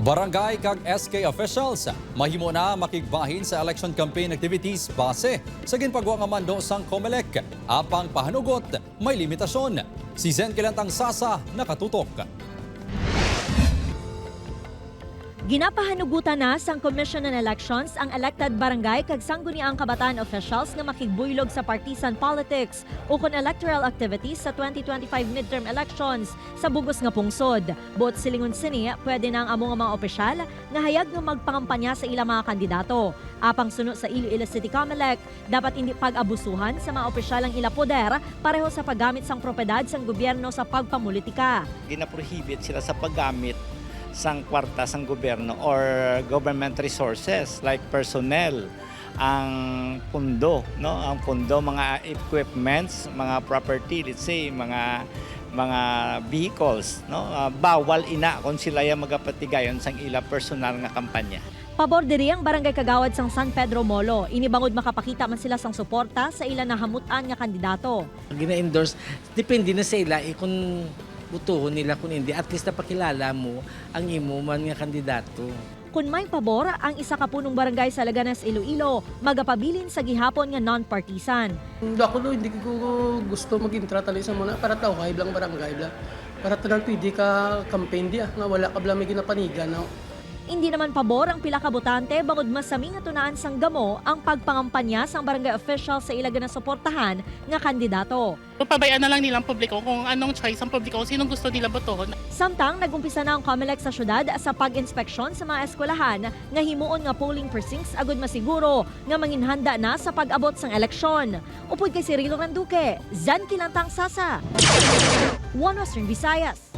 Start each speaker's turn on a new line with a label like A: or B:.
A: Barangay kag SK officials mahimo na makigbahin sa election campaign activities base sa ginpagawa nga mando sang COMELEC. Apang pahanugot may limitasyon. Si Zen Kilantang Sasa nakatutok.
B: Ginapahanugutan na sang Commission on Elections ang elected barangay kag sangguniang kabataan officials nga makigbuylog sa partisan politics o kon electoral activities sa 2025 midterm elections sa bugos nga pungsod. Buot silingon sini, pwede na ang among mga opisyal nga hayag nga magpangampanya sa ilang mga kandidato. Apang suno sa Iloilo City COMELEC, dapat hindi pag-abusuhan sa mga opisyal ang ila poder pareho sa paggamit sang propiedad sang gobyerno sa pagpamulitika.
C: Ginaprohibit sila sa paggamit sang kwarta sang gobyerno or government resources like personnel, ang pundo, no? Ang pundo, mga equipments, mga property, let's say mga vehicles, no? Bawal ina kung sila yung magapatigayon sang ila personal nga kampanya.
B: Pabor diri ang barangay kagawad sang San Pedro Molo. Inibangod makapakita man sila sang suporta sa ila nahamutan nga kandidato.
D: Gina-endorse, depende na sa ila kung butuhon nila kung hindi. At least napakilala mo ang imo man nga kandidato.
B: Kung may pabor, ang isa ka punong barangay sa Laganas, Iloilo, magapabilin sa gihapon nga non-partisan.
E: Ako hindi ko gusto mag-intra tali sa muna para tao kay blang barangay bla. Para tanang pwede ka campaign di nga wala ka bla may ginapanigan no.
B: Hindi naman pabor ang pila ka botante bangod masami nga tunaan sang gamo ang pagpangampanya sang barangay official sa ilaga na suportahan nga kandidato.
F: Pabayaan na lang nilang publiko kung anong choice ang publiko, sinong gusto nila botohon.
B: Samtang nagumpisa na ang COMELEC sa syudad sa pag-inspeksyon sa mga eskwelahan nga himuon nga polling precincts agud masiguro nga manginhanda na sa pag-abot sang eleksyon. Upod kay Cirilo Randuque, Zen Kilantang Sasa, One Western Visayas.